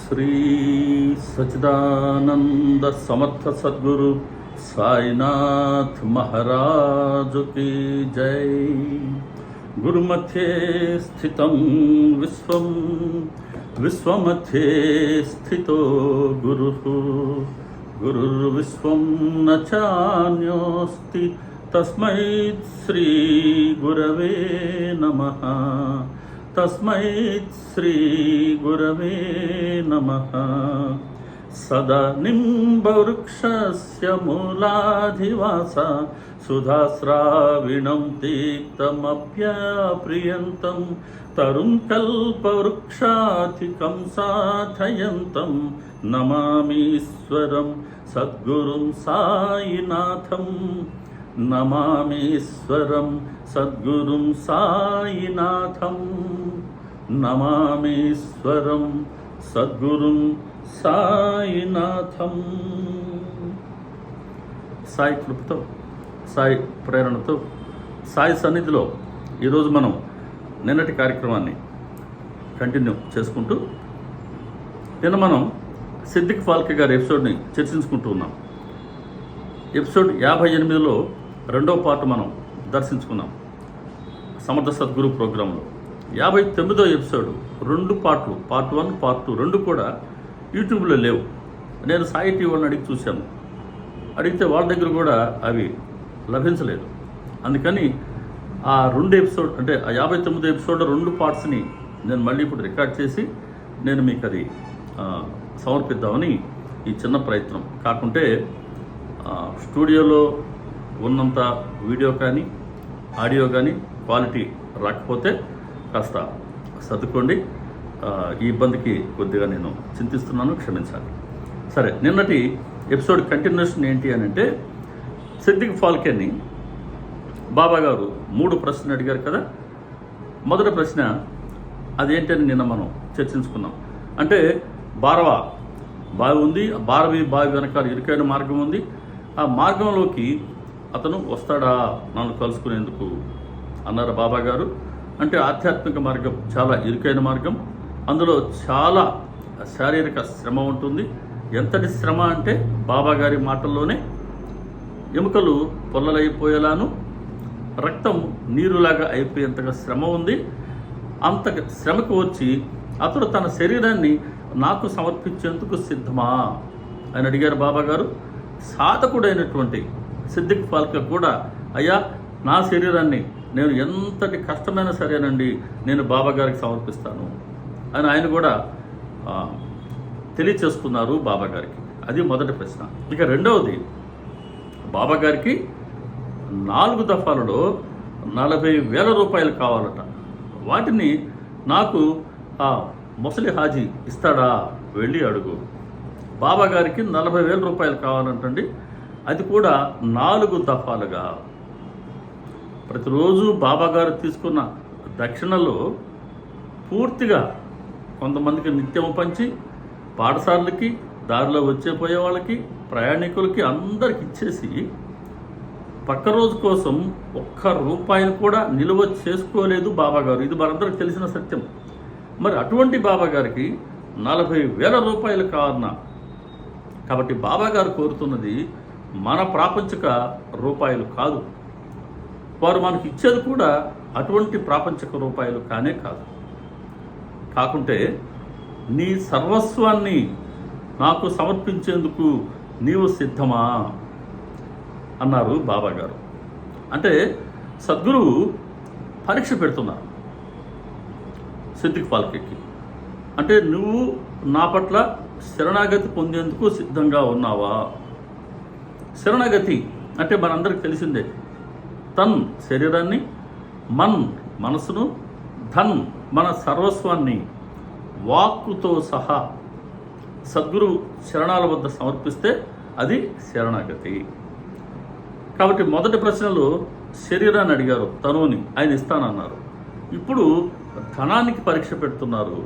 श्री सच्चिदानंद समर्थ सद्गुरु साईनाथ महाराज की जय। गुरुमध्ये स्थितं विश्वं विश्वमध्ये स्थितो गुरुः गुरुर्विश्वं न चान्योऽस्ति तस्मै श्री गुरवे नमः तस्मै श्री गुरवे नमः। सदा निम्बवृक्षस्य मूलाधिवास सुधास्राविणं तीक्तमप्याप्रियन्तं तरुं कल्पवृक्षाधिकं साधयन्तं नमामीश्वरं सद्गुरुं साईनाथं नमामीश्वरं सद्गुरुं साईनाथं नमामीश्वरं सद्गुरुं సాయినాథం। సాయి కృపతో, సాయి ప్రేరణతో, సాయి సన్నిధిలో ఈరోజు మనం నిన్నటి కార్యక్రమాన్ని కంటిన్యూ చేసుకుంటూ నిన్న మనం సిద్దిక్ ఫాల్కే గారి ఎపిసోడ్ని చర్చించుకుంటూ ఉన్నాం. ఎపిసోడ్ 58లో రెండో పార్ట్ మనం దర్శించుకున్నాం సమర్థ సద్గురు ప్రోగ్రాంలో. 59వ ఎపిసోడ్ 2 పార్ట్లు, పార్ట్ 1 పార్ట్ 2 రెండు కూడా యూట్యూబ్లో లేవు. నేను సాయి టీవీని అడిగి చూశాను, అడిగితే వాళ్ళ దగ్గర కూడా అవి లభించలేదు. అందుకని ఆ 2 ఎపిసోడ్ అంటే ఆ 59వ ఎపిసోడ్ 2 పార్ట్స్ని నేను మళ్ళీ ఇప్పుడు రికార్డ్ చేసి నేను మీకు అది సమర్పిద్దామని ఈ చిన్న ప్రయత్నం. కాకుంటే స్టూడియోలో ఉన్నంత వీడియో కానీ ఆడియో కానీ క్వాలిటీ రాకపోతే కాస్త సర్దుకోండి. ఈ ఇబ్బందికి కొద్దిగా నేను చింతిస్తున్నాను, క్షమించాలి. సరే, నిన్నటి ఎపిసోడ్ కంటిన్యూషన్ ఏంటి అని అంటే, సిద్దిక్ ఫాల్కేని బాబా గారు 3 ప్రశ్నలు అడిగారు కదా. మొదటి ప్రశ్న అదేంటి అని నిన్న మనం చర్చించుకున్నాం. అంటే బావి ఉంది, బావి వెనకాల ఇరుకైన మార్గం ఉంది. ఆ మార్గంలోకి అతను వస్తాడా నన్ను కలుసుకునేందుకు అన్నారు బాబా గారు. అంటే ఆధ్యాత్మిక మార్గం చాలా ఇరుకైన మార్గం, అందులో చాలా శారీరక శ్రమ ఉంటుంది. ఎంతటి శ్రమ అంటే బాబా గారి మాటల్లోనే ఎముకలు పొల్లలైపోయేలాను రక్తం నీరులాగా అయిపోయేంతగా శ్రమ ఉంది. అంత శ్రమకు వచ్చి అతడు తన శరీరాన్ని నాకు సమర్పించేందుకు సిద్ధమా అని అడిగారు బాబా గారు. సాధకుడైనటువంటి సిద్దిక్ ఫాల్కే కూడా, అయ్యా నా శరీరాన్ని నేను ఎంతటి కష్టమైనా సరేనండి నేను బాబా గారికి సమర్పిస్తాను అని ఆయన కూడా తెలియచేస్తున్నారు బాబా గారికి. అది మొదటి ప్రశ్న. ఇక రెండవది, బాబా గారికి 4 దఫాలలో 40,000 రూపాయలు కావాలట. వాటిని నాకు ఆ ముసలి హాజీ ఇస్తాడా, వెళ్ళి అడుగు. బాబా గారికి 40,000 రూపాయలు కావాలంటండి. అది కూడా 4 దఫాలుగా. ప్రతిరోజు బాబా గారు తీసుకున్న దక్షిణలో పూర్తిగా కొంతమందికి నిత్యము పంచి, పాఠశాలలకి, దారిలో పోయే వాళ్ళకి, ప్రయాణికులకి అందరికి ఇచ్చేసి పక్క రోజు కోసం ఒక్క రూపాయిని కూడా నిలువ చేసుకోలేదు బాబా గారు. ఇది మనందరికి తెలిసిన సత్యం. మరి అటువంటి బాబా గారికి 40,000 రూపాయలు కావాలన్నా, కాబట్టి బాబా గారు కోరుతున్నది మన ప్రాపంచిక రూపాయలు కాదు. వారు మనకి ఇచ్చేది కూడా అటువంటి ప్రాపంచిక రూపాయలు కానే కాదు. కాకుంటే నీ సర్వస్వాన్ని నాకు సమర్పించేందుకు నీవు సిద్ధమా అన్నారు బాబా గారు. అంటే సద్గురువు పరీక్ష పెడుతున్నారు సిద్దిక్ ఫాల్కేకి. అంటే నువ్వు నా పట్ల శరణాగతి పొందేందుకు సిద్ధంగా ఉన్నావా? శరణాగతి అంటే మనందరికి తెలిసిందే. తన్ శరీరాన్ని, మన్ మనసును, ధన్ మన సర్వస్వాన్ని వాక్కుతో సహా సద్గురు శరణాల వద్ద సమర్పిస్తే అది శరణాగతి. కాబట్టి మొదటి ప్రశ్నలో శరీరాన్ని అడిగారు, తనువుని ఆయన ఇస్తానన్నారు. ఇప్పుడు ధనానికి పరీక్ష పెడుతున్నారు.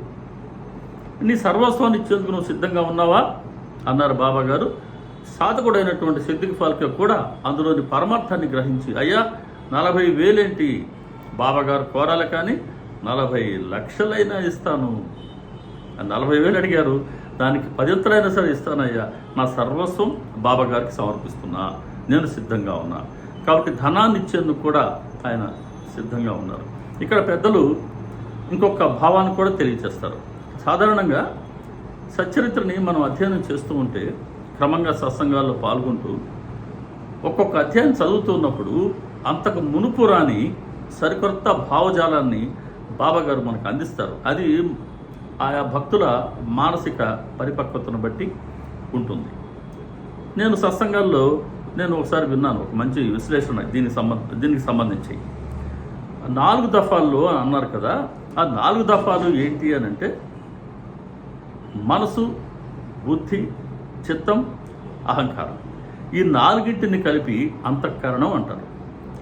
నీ సర్వస్వాన్ని ఇచ్చేందుకు నువ్వు సిద్ధంగా ఉన్నావా అన్నారు బాబా గారు. సాధకుడైనటువంటి సిద్దిక్ ఫాల్కే కూడా అందులోని పరమార్థాన్ని గ్రహించి, అయ్యా 40,000 ఏంటి బాబా గారు కోరాలి, కానీ 40 లక్షలైనా ఇస్తాను. 40,000 అడిగారు, దానికి 10 సరే ఇస్తానయ్యా, నా సర్వస్వం బాబా గారికి సమర్పిస్తున్నా, నేను సిద్ధంగా ఉన్నా. కాబట్టి ధనాన్ని ఇచ్చేందుకు కూడా ఆయన సిద్ధంగా ఉన్నారు. ఇక్కడ పెద్దలు ఇంకొక భావాన్ని కూడా తెలియచేస్తారు. సాధారణంగా సచ్చరిత్రని మనం అధ్యయనం చేస్తూ ఉంటే, క్రమంగా సత్సంగాల్లో పాల్గొంటూ ఒక్కొక్క అధ్యాయం చదువుతున్నప్పుడు అంతకు మునుపు రాని సరికొత్త భావజాలాన్ని బాబాగారు మనకు అందిస్తారు. అది ఆయా భక్తుల మానసిక పరిపక్వతను బట్టి ఉంటుంది. నేను సత్సంగాల్లో ఒకసారి విన్నాను ఒక మంచి విశ్లేషణ దీనికి సంబంధించి. 4 దఫాల్లో అన్నారు కదా, ఆ 4 దఫాలు ఏంటి అని అంటే మనసు, బుద్ధి, చిత్తం, అహంకారం. ఈ 4టిని కలిపి అంతఃకరణం అంటారు.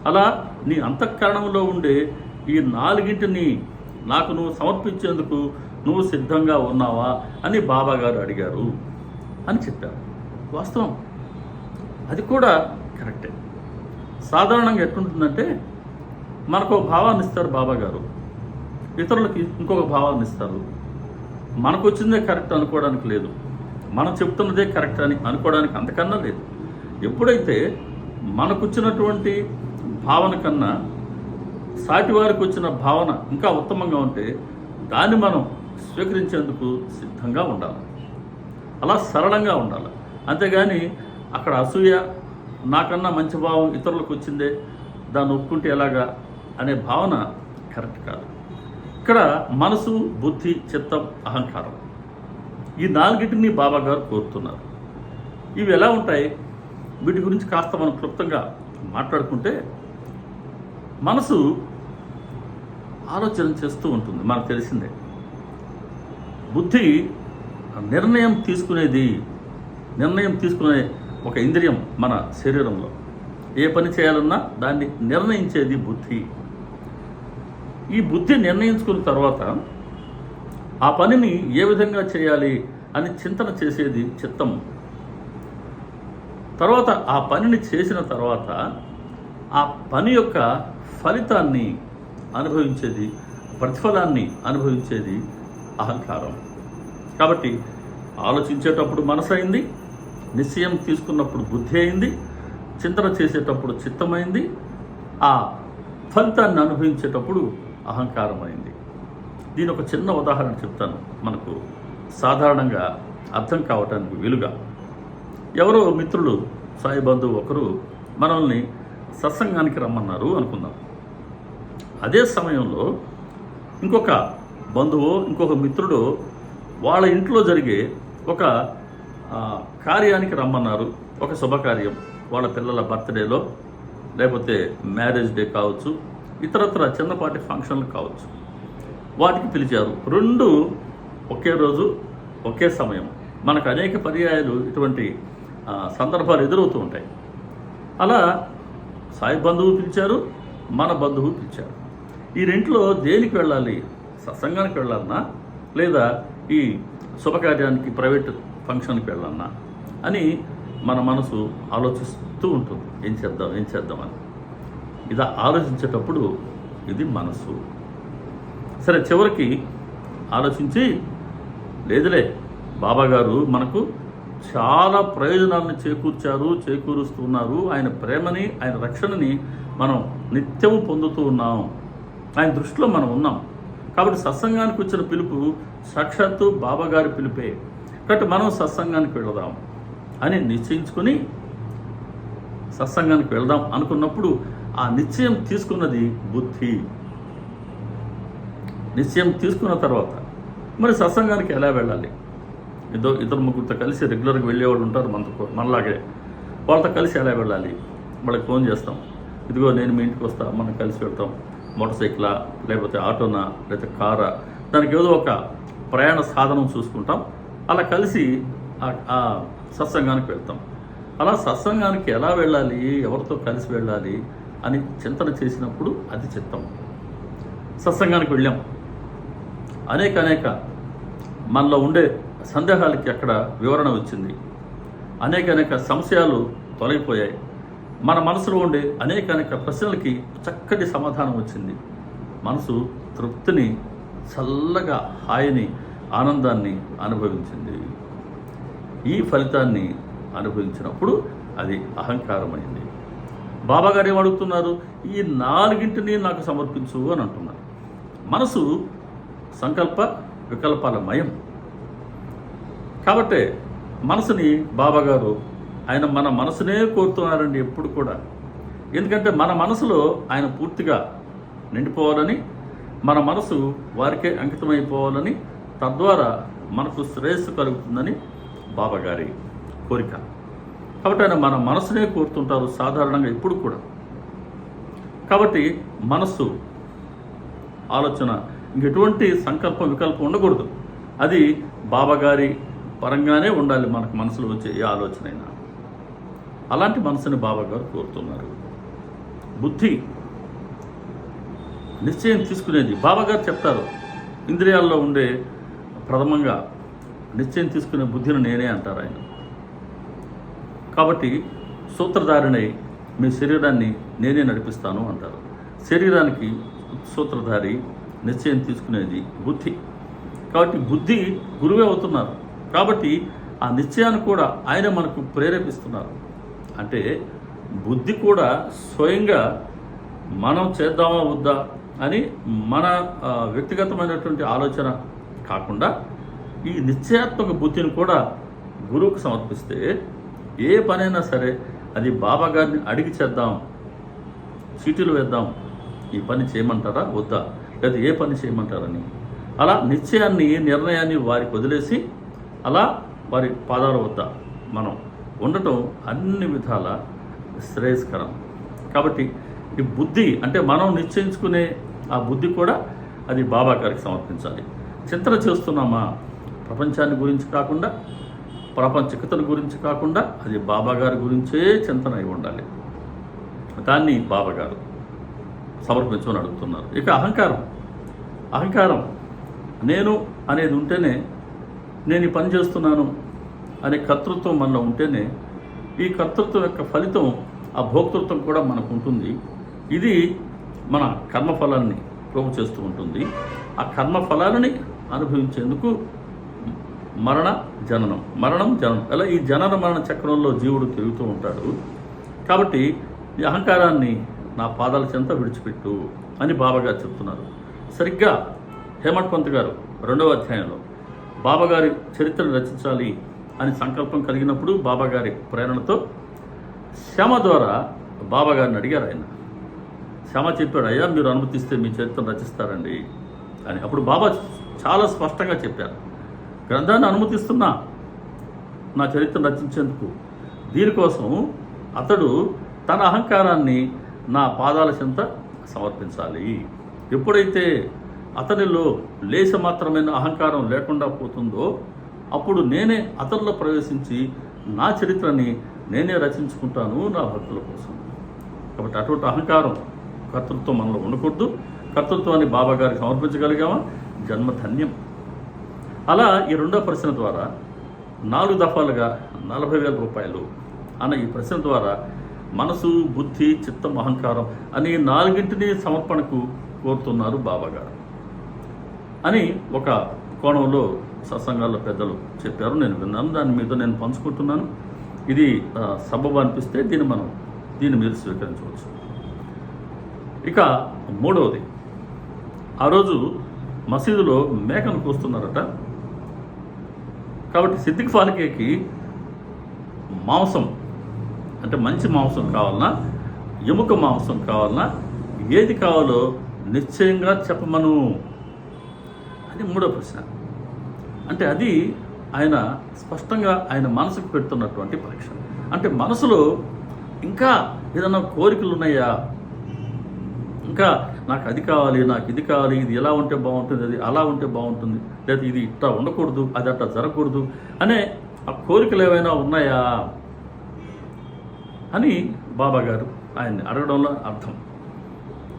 అలా నీ అంతఃకరణంలో ఉండే ఈ 4టిని నాకు నువ్వు సమర్పించేందుకు నువ్వు సిద్ధంగా ఉన్నావా అని బాబాగారు అడిగారు అని చెప్పారు. వాస్తవం, అది కూడా కరెక్టే. సాధారణంగా ఎట్లుంటుందంటే, మనకు ఒక భావాన్ని ఇస్తారు బాబాగారు, ఇతరులకి ఇంకొక భావాన్ని ఇస్తారు. మనకు వచ్చిందే కరెక్ట్ అనుకోవడానికి లేదు, మనం చెప్తున్నదే కరెక్ట్ అని అనుకోవడానికి అంతకన్నా లేదు. ఎప్పుడైతే మనకు వచ్చినటువంటి భావన కన్నా సాటి వారికి వచ్చిన భావన ఇంకా ఉత్తమంగా ఉంటే దాన్ని మనం స్వీకరించేందుకు సిద్ధంగా ఉండాలి. అలా సరళంగా ఉండాలి. అంతేగాని అక్కడ అసూయ, నాకన్నా మంచి భావం ఇతరులకు వచ్చిందే, దాన్ని ఒప్పుకుంటే ఎలాగా అనే భావన కరెక్ట్ కాదు. ఇక్కడ మనసు, బుద్ధి, చిత్తం, అహంకారం, ఈ 4టిని బాబాగారు కోరుతున్నారు. ఇవి ఎలా ఉంటాయి? వీటి గురించి కాస్త మనం క్లుప్తంగా మాట్లాడుకుంటే, మనసు ఆలోచన చేస్తూ ఉంటుంది, మనకు తెలిసిందే. బుద్ధి నిర్ణయం తీసుకునే ఒక ఇంద్రియం మన శరీరంలో. ఏ పని చేయాలన్నా దాన్ని నిర్ణయించేది బుద్ధి. ఈ బుద్ధి నిర్ణయించుకున్న తర్వాత ఆ పనిని ఏ విధంగా చేయాలి అని చింతన చేసేది చిత్తం. తర్వాత ఆ పనిని చేసిన తర్వాత ఆ పని యొక్క ఫలితాన్ని అనుభవించేది, ప్రతిఫలాన్ని అనుభవించేది అహంకారం. కాబట్టి ఆలోచించేటప్పుడు మనసు అయింది, నిశ్చయం తీసుకున్నప్పుడు బుద్ధి అయింది, చింతన చేసేటప్పుడు చిత్తమైంది, ఆ ఫలితాన్ని అనుభవించేటప్పుడు అహంకారం అయింది. దీని ఒక చిన్న ఉదాహరణ చెప్తాను, మనకు సాధారణంగా అర్థం కావటానికి వీలుగా. ఎవరో మిత్రులు, సాయి బంధువు ఒకరు మనల్ని సత్సంగానికి రమ్మన్నారు అనుకుందాం. అదే సమయంలో ఇంకొక బంధువు, ఇంకొక మిత్రుడు వాళ్ళ ఇంట్లో జరిగే ఒక కార్యానికి రమ్మన్నారు. ఒక శుభకార్యం, వాళ్ళ పిల్లల బర్త్డేలో, లేకపోతే మ్యారేజ్ డే కావచ్చు, ఇతరత్ర చిన్నపాటి ఫంక్షన్లు కావచ్చు. వాటికి పిలిచారు. 2 ఒకే రోజు, ఒకే సమయం. మనకు అనేక పర్యాయాలు ఇటువంటి సందర్భాలు ఎదురవుతూ ఉంటాయి. అలా సాయి బంధువు పిలిచారు, మన బంధువు పిలిచారు. ఈ రెంట్లో దేనికి వెళ్ళాలి? సత్సంగానికి వెళ్ళాలన్నా, లేదా ఈ శుభకార్యానికి, ప్రైవేట్ ఫంక్షన్కి వెళ్ళాలన్నా అని మన మనసు ఆలోచిస్తూ ఉంటుంది. ఏం చేద్దామని. ఇది ఆలోచించేటప్పుడు ఇది మనసు. సరే, చివరికి ఆలోచించి, లేదులే, బాబాగారు మనకు చాలా ప్రయోజనాలను చేకూరుస్తున్నారు. ఆయన ప్రేమని, ఆయన రక్షణని మనం నిత్యము పొందుతూ ఉన్నాం. ఆయన దృష్టిలో మనం ఉన్నాం. కాబట్టి సత్సంగానికి వచ్చిన పిలుపు సాక్షాత్తు బాబాగారి పిలుపే. కాబట్టి మనం సత్సంగానికి వెళదాం అని నిశ్చయించుకొని సత్సంగానికి వెళదాం అనుకున్నప్పుడు ఆ నిశ్చయం తీసుకున్నది బుద్ధి. నిశ్చయం తీసుకున్న తర్వాత మరి సత్సంగానికి ఎలా వెళ్ళాలి? ఇద్దరు ముగ్గురితో కలిసి రెగ్యులర్గా వెళ్ళేవాళ్ళు ఉంటారు మనలాగే. వాళ్ళతో కలిసి ఎలా వెళ్ళాలి? వాళ్ళకి ఫోన్ చేస్తాం, ఇదిగో నేను మీ ఇంటికి వస్తా, మనం కలిసి వెళ్తాం. మోటార్ సైకిలా, లేకపోతే ఆటోనా, లేకపోతే కారా, దానికి ఏదో ఒక ప్రయాణ సాధనం చూసుకుంటాం. అలా కలిసి ఆ సత్సంగానికి వెళ్తాం. అలా సత్సంగానికి ఎలా వెళ్ళాలి, ఎవరితో కలిసి వెళ్ళాలి అని చింతన చేసినప్పుడు అది చిత్తం. సత్సంగానికి వెళ్ళాం, అనేక మనలో ఉండే సందేహాలకి అక్కడ వివరణ వచ్చింది. అనేక సంశయాలు తొలగిపోయాయి. మన మనసులో ఉండే అనేక ప్రశ్నలకి చక్కటి సమాధానం వచ్చింది. మనసు తృప్తిని, చల్లగా హాయిని, ఆనందాన్ని అనుభవించింది. ఈ ఫలితాన్ని అనుభవించినప్పుడు అది అహంకారమైంది. బాబాగారు ఏమడుగుతున్నారు? ఈ 4 నాకు సమర్పించు అని అంటున్నారు. మనసు సంకల్ప వికల్పాల మయం. కాబట్టే మనసుని బాబాగారు ఆయన మన మనసునే కోరుతున్నారండి ఎప్పుడు కూడా. ఎందుకంటే మన మనసులో ఆయన పూర్తిగా నిండిపోవాలని, మన మనసు వారికే అంకితమైపోవాలని, తద్వారా మనకు శ్రేయస్సు కలుగుతుందని బాబాగారి కోరిక. కాబట్టి ఆయన మన మనసునే కోరుతుంటారు సాధారణంగా ఎప్పుడు కూడా. కాబట్టి మనస్సు ఆలోచన ఇంకెటువంటి సంకల్పం వికల్పం ఉండకూడదు. అది బాబాగారి పరంగానే ఉండాలి. మనకు మనసులో వచ్చే ఏ ఆలోచన అయినా అలాంటి మనసుని బాబాగారు కోరుతున్నారు. బుద్ధి నిశ్చయం తీసుకునేది బాబాగారు చెప్తారు. ఇంద్రియాల్లో ఉండే ప్రథమంగా నిశ్చయం తీసుకునే బుద్ధిని నేనే అంటారు ఆయన. కాబట్టి సూత్రధారినై మీ శరీరాన్ని నేనే నడిపిస్తాను అంటారు. శరీరానికి సూత్రధారి, నిశ్చయం తీసుకునేది బుద్ధి. కాబట్టి బుద్ధి గురువే అవుతున్నారు. కాబట్టి ఆ నిశ్చయాన్ని కూడా ఆయన మనకు ప్రేరేపిస్తున్నారు. అంటే బుద్ధి కూడా స్వయంగా మనం చేద్దామా వద్దా అని మన వ్యక్తిగతమైనటువంటి ఆలోచన కాకుండా ఈ నిశ్చయాత్మక బుద్ధిని కూడా గురువుకు సమర్పిస్తే ఏ పనైనా సరే అది బాబాగారిని అడిగి చేద్దాం, చీటీలు వేద్దాం, ఈ పని చేయమంటారా వద్దా, లేదా ఏ పని చేయమంటారని అలా నిశ్చయాన్ని, నిర్ణయాన్ని వారికి వదిలేసి అలా వారి పాదాల వద్ద మనం ఉండటం అన్ని విధాల శ్రేయస్కరం. కాబట్టి ఈ బుద్ధి అంటే మనం నిశ్చయించుకునే ఆ బుద్ధి కూడా అది బాబా గారికి సమర్పించాలి. చింతన చేస్తున్నామా ప్రపంచాన్ని గురించి కాకుండా, ప్రపంచకతల గురించి కాకుండా అది బాబా గారి గురించే చింతన అయి ఉండాలి. దాన్ని బాబా గారు సమర్పించమని అడుగుతున్నారు. ఇక అహంకారం నేను అనేది ఉంటేనే, నేను ఈ పని చేస్తున్నాను అనే కర్తృత్వం మనలో ఉంటేనే ఈ కర్తృత్వం యొక్క ఫలితం ఆ భోక్తృత్వం కూడా మనకు ఉంటుంది. ఇది మన కర్మఫలాన్ని ప్రోగు చేస్తూ ఉంటుంది. ఆ కర్మఫలాలని అనుభవించేందుకు మరణం జననం అలా ఈ జనన మరణ చక్రంలో జీవుడు తిరుగుతూ ఉంటాడు. కాబట్టి ఈ అహంకారాన్ని నా పాదాల చెంత విడిచిపెట్టు అని బాబాగారు చెప్తున్నారు. సరిగ్గా హేమంత్ పంత్ గారు 2వ అధ్యాయంలో బాబాగారి చరిత్రను రచించాలి అని సంకల్పం కలిగినప్పుడు బాబాగారి ప్రేరణతో శ్యామ ద్వారా బాబాగారిని అడిగారు. ఆయన శ్యామ చెప్పాడు, అయ్యా మీరు అనుమతిస్తే మీ చరిత్రను రచిస్తారండి అని. అప్పుడు బాబా చాలా స్పష్టంగా చెప్పారు, గ్రంథాన్ని అనుమతిస్తున్నా నా చరిత్రను రచించేందుకు. దీనికోసం అతడు తన అహంకారాన్ని నా పాదాల చెంత సమర్పించాలి. ఎప్పుడైతే అతనిలో లేశమాత్రమైన అహంకారం లేకుండా పోతుందో అప్పుడు నేనే అతనిలో ప్రవేశించి నా చరిత్రని నేనే రచించుకుంటాను నా భక్తుల కోసం. కాబట్టి అటువంటి అహంకారం, కర్తృత్వం మనలో ఉండకూడదు. కర్తృత్వాన్ని బాబాగారికి సమర్పించగలిగామా జన్మధన్యం. అలా ఈ 2వ ప్రశ్న ద్వారా 4 దఫాలుగా 40,000 రూపాయలు అన్న ఈ ప్రశ్న ద్వారా మనసు, బుద్ధి, చిత్తం, అహంకారం అని 4 సమర్పణకు కోరుతున్నారు బాబాగారు అని ఒక కోణంలో సత్సంగాల్లో పెద్దలు చెప్పారు. నేను విన్నాను, దాని మీద నేను పంచుకుంటున్నాను. ఇది సబబు అనిపిస్తే దీన్ని మీరు స్వీకరించవచ్చు. ఇక 3వది, ఆ రోజు మసీదులో మేకను కూస్తున్నారట. కాబట్టి సిద్దిక్ ఫాలికేకి మాంసం అంటే మంచి మాంసం కావాలన్నా, ఎముక మాంసం కావాలన్నా, ఏది కావాలో నిశ్చయంగా చెప్పమను అది 3వ ప్రశ్న. అంటే అది ఆయన స్పష్టంగా ఆయన మనసుకు పెడుతున్నటువంటి పరీక్ష. అంటే మనసులో ఇంకా ఏదైనా కోరికలు ఉన్నాయా, ఇంకా నాకు అది కావాలి, నాకు ఇది కావాలి, ఇది ఎలా ఉంటే బాగుంటుంది, అది అలా ఉంటే బాగుంటుంది, లేదా ఇది ఇట్లా ఉండకూడదు, అది అట్లా జరగకూడదు అనే ఆ కోరికలు ఏమైనా ఉన్నాయా అని బాబాగారు ఆయన్ని అడగడంలో అర్థం.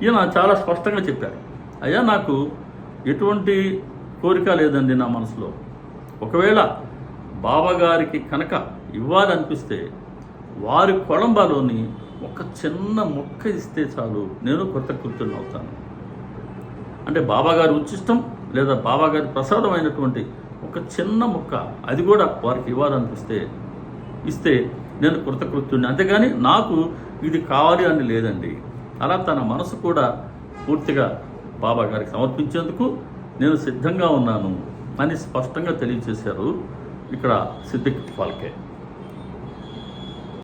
ఈయన చాలా స్పష్టంగా చెప్పారు, అయ్యా నాకు ఎటువంటి కోరిక లేదండి నా మనసులో. ఒకవేళ బాబాగారికి కనుక ఇవ్వాలనిపిస్తే వారి కొలంబాలోని ఒక చిన్న మొక్క ఇస్తే చాలు, నేను కృతకృత్యుని అవుతాను. అంటే బాబాగారి ఉచ్చిష్టం లేదా బాబాగారి ప్రసాదమైనటువంటి ఒక ఒక్క చిన్న ముక్క అది కూడా వారికి ఇవ్వాలనిపిస్తే ఇస్తే నేను కృతకృత్యుడిని, అంతేగాని నాకు ఇది కావాలి అని లేదండి. అలా తన మనసు కూడా పూర్తిగా బాబా గారికి సమర్పించేందుకు నేను సిద్ధంగా ఉన్నాను అని స్పష్టంగా తెలియజేశారు ఇక్కడ సిద్దిక్ ఫాల్కే.